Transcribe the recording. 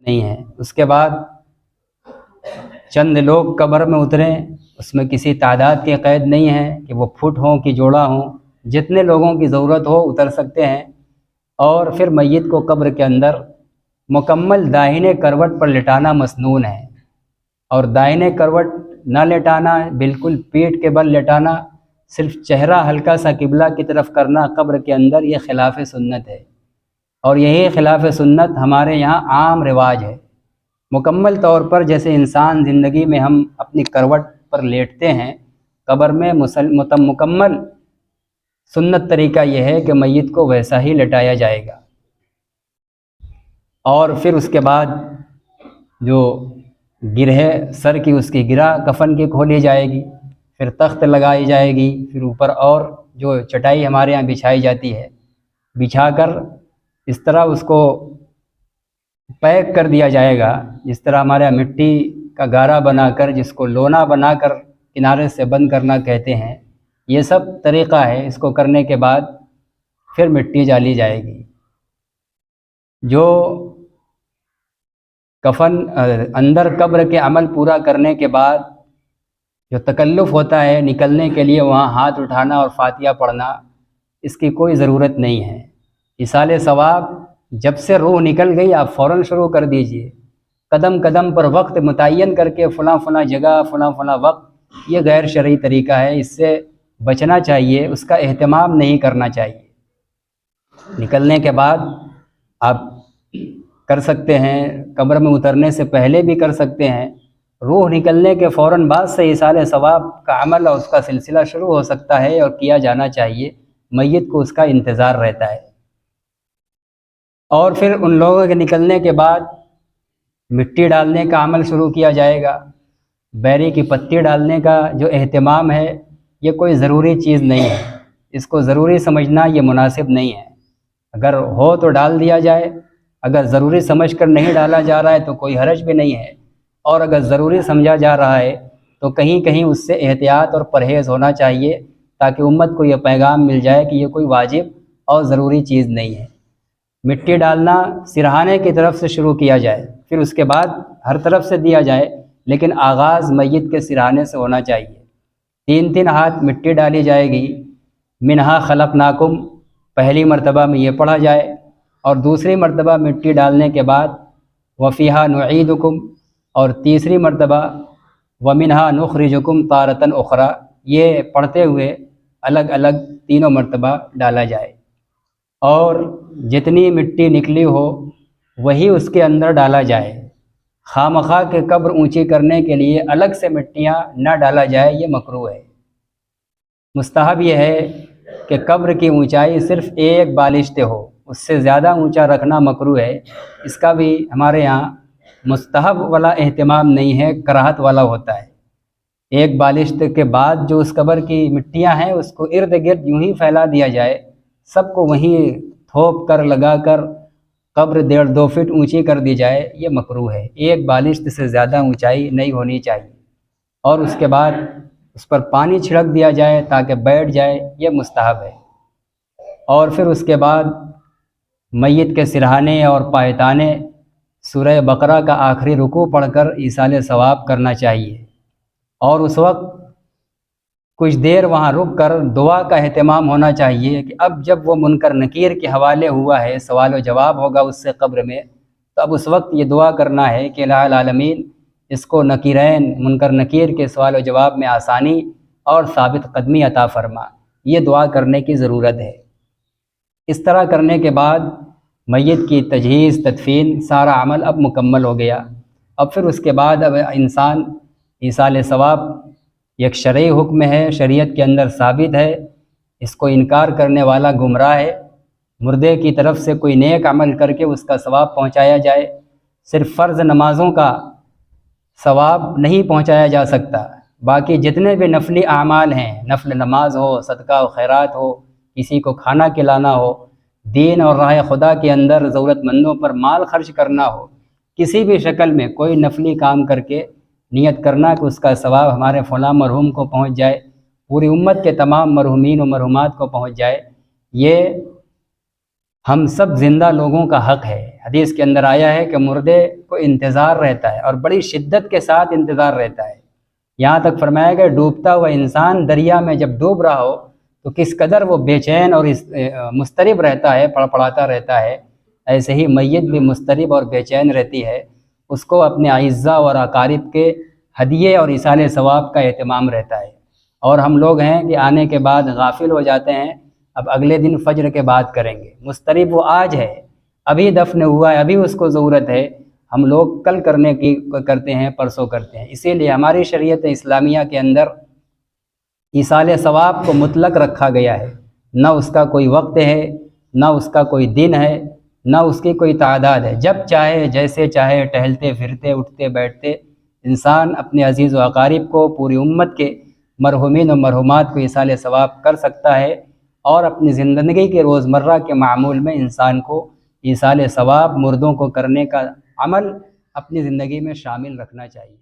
نہیں ہے۔ اس کے بعد چند لوگ قبر میں اتریں، اس میں کسی تعداد کی قید نہیں ہے کہ وہ فٹ ہوں کہ جوڑا ہوں، جتنے لوگوں کی ضرورت ہو اتر سکتے ہیں۔ اور پھر میت کو قبر کے اندر مکمل داہنے کروٹ پر لٹانا مسنون ہے، اور دائنے کروٹ نہ لٹانا، بالکل پیٹھ کے بل لٹانا، صرف چہرہ ہلکا سا قبلہ کی طرف کرنا قبر کے اندر، یہ خلاف سنت ہے۔ اور یہی خلاف سنت ہمارے یہاں عام رواج ہے۔ مکمل طور پر جیسے انسان زندگی میں ہم اپنی کروٹ پر لیٹتے ہیں، قبر میں مکمل سنت طریقہ یہ ہے کہ میت کو ویسا ہی لٹایا جائے گا۔ اور پھر اس کے بعد جو گرہ سر کی، اس کی گرہ کفن کی کھولی جائے گی، پھر تخت لگائی جائے گی، پھر اوپر اور جو چٹائی ہمارے یہاں بچھائی جاتی ہے، بچھا کر اس طرح اس کو پیک کر دیا جائے گا، جس طرح ہمارے یہاں مٹی کا گارا بنا کر، جس کو لونا بنا کر کنارے سے بند کرنا کہتے ہیں، یہ سب طریقہ ہے۔ اس کو کرنے کے بعد پھر مٹی ڈالی جائے گی۔ جو کفن اندر قبر کے عمل پورا کرنے کے بعد جو تکلف ہوتا ہے نکلنے کے لیے، وہاں ہاتھ اٹھانا اور فاتحہ پڑھنا، اس کی کوئی ضرورت نہیں ہے۔ ایصال ثواب جب سے روح نکل گئی آپ فوراً شروع کر دیجئے، قدم قدم پر وقت متعین کر کے فلاں فلاں جگہ فلاں فلاں وقت، یہ غیر شرعی طریقہ ہے، اس سے بچنا چاہیے، اس کا اہتمام نہیں کرنا چاہیے۔ نکلنے کے بعد آپ کر سکتے ہیں، قبر میں اترنے سے پہلے بھی کر سکتے ہیں، روح نکلنے کے فوراً بعد سے ایصال ثواب کا عمل اور اس کا سلسلہ شروع ہو سکتا ہے، اور کیا جانا چاہیے، میت کو اس کا انتظار رہتا ہے۔ اور پھر ان لوگوں کے نکلنے کے بعد مٹی ڈالنے کا عمل شروع کیا جائے گا۔ بیری کی پتی ڈالنے کا جو اہتمام ہے، یہ کوئی ضروری چیز نہیں ہے، اس کو ضروری سمجھنا یہ مناسب نہیں ہے۔ اگر ہو تو ڈال دیا جائے، اگر ضروری سمجھ کر نہیں ڈالا جا رہا ہے تو کوئی حرج بھی نہیں ہے، اور اگر ضروری سمجھا جا رہا ہے تو کہیں کہیں اس سے احتیاط اور پرہیز ہونا چاہیے، تاکہ امت کو یہ پیغام مل جائے کہ یہ کوئی واجب اور ضروری چیز نہیں ہے۔ مٹی ڈالنا سرہانے کی طرف سے شروع کیا جائے، پھر اس کے بعد ہر طرف سے دیا جائے، لیکن آغاز میت کے سرہانے سے ہونا چاہیے۔ 3 ہاتھ مٹی ڈالی جائے گی۔ منہا خلقناکم پہلی مرتبہ میں یہ پڑھا جائے، اور دوسری مرتبہ مٹی ڈالنے کے بعد وفیہا نعیدکم، اور تیسری مرتبہ ومنہا نخرجکم تارۃ اخری، یہ پڑھتے ہوئے الگ الگ تینوں مرتبہ ڈالا جائے، اور جتنی مٹی نکلی ہو وہی اس کے اندر ڈالا جائے۔ خواہ کے قبر اونچی کرنے کے لیے الگ سے مٹیاں نہ ڈالا جائے، یہ مکروہ ہے۔ مستحب یہ ہے کہ قبر کی اونچائی صرف 1 بالشت ہو، اس سے زیادہ اونچا رکھنا مکروہ ہے۔ اس کا بھی ہمارے یہاں مستحب والا اہتمام نہیں ہے، کراہت والا ہوتا ہے۔ 1 بالشت کے بعد جو اس قبر کی مٹیاں ہیں اس کو ارد گرد یوں ہی پھیلا دیا جائے، سب کو وہیں تھوپ کر لگا کر قبر 1.5-2 فٹ اونچی کر دی جائے، یہ مکروہ ہے۔ 1 بالشت سے زیادہ اونچائی نہیں ہونی چاہیے، اور اس کے بعد اس پر پانی چھڑک دیا جائے تاکہ بیٹھ جائے، یہ مستحب ہے۔ اور پھر اس کے بعد میت کے سرہانے اور پایتانے سورہ بقرہ کا آخری رکوع پڑھ کر ایصال ثواب کرنا چاہیے، اور اس وقت کچھ دیر وہاں رک کر دعا کا اہتمام ہونا چاہیے کہ اب جب وہ منکر نکیر کے حوالے ہوا ہے، سوال و جواب ہوگا اس سے قبر میں، تو اب اس وقت یہ دعا کرنا ہے کہ الہ العالمین اس کو نکیرین منکر نکیر کے سوال و جواب میں آسانی اور ثابت قدمی عطا فرما، یہ دعا کرنے کی ضرورت ہے۔ اس طرح کرنے کے بعد میت کی تجہیز تدفین سارا عمل اب مکمل ہو گیا۔ اب پھر اس کے بعد اب انسان ایصال ثواب ایک شرعی حکم ہے، شریعت کے اندر ثابت ہے، اس کو انکار کرنے والا گمراہ ہے۔ مردے کی طرف سے کوئی نیک عمل کر کے اس کا ثواب پہنچایا جائے، صرف فرض نمازوں کا ثواب نہیں پہنچایا جا سکتا، باقی جتنے بھی نفلی اعمال ہیں، نفل نماز ہو، صدقہ و خیرات ہو، کسی کو کھانا کھلانا ہو، دین اور راہ خدا کے اندر ضرورت مندوں پر مال خرچ کرنا ہو، کسی بھی شکل میں کوئی نفلی کام کر کے نیت کرنا کہ اس کا ثواب ہمارے فلاں مرحوم کو پہنچ جائے، پوری امت کے تمام مرحومین و مرحومات کو پہنچ جائے، یہ ہم سب زندہ لوگوں کا حق ہے۔ حدیث کے اندر آیا ہے کہ مردے کو انتظار رہتا ہے اور بڑی شدت کے ساتھ انتظار رہتا ہے، یہاں تک فرمایا کہ ڈوبتا ہوا انسان دریا میں جب ڈوب رہا ہو تو کس قدر وہ بے چین اور مضطرب رہتا ہے، پڑپڑاتا رہتا ہے، ایسے ہی میت بھی مضطرب اور بے چین رہتی ہے، اس کو اپنے اعزاء اور اقارب کے ہدیے اور ایصال ثواب کا اہتمام رہتا ہے۔ اور ہم لوگ ہیں کہ آنے کے بعد غافل ہو جاتے ہیں، اب اگلے دن فجر کے بعد کریں گے، مضطرب وہ آج ہے، ابھی دفن ہوا ہے، ابھی اس کو ضرورت ہے، ہم لوگ کل کرنے کی کرتے ہیں، پرسوں کرتے ہیں۔ اسی لیے ہماری شریعت اسلامیہ کے اندر ایصال ثواب کو مطلق رکھا گیا ہے، نہ اس کا کوئی وقت ہے، نہ اس کا کوئی دن ہے، نہ اس کی کوئی تعداد ہے، جب چاہے جیسے چاہے ٹہلتے پھرتے اٹھتے بیٹھتے انسان اپنے عزیز و اقارب کو، پوری امت کے مرحومین و مرحومات کو ایصال ثواب کر سکتا ہے، اور اپنی زندگی کے روزمرہ کے معمول میں انسان کو ایصال ثواب مردوں کو کرنے کا عمل اپنی زندگی میں شامل رکھنا چاہیے۔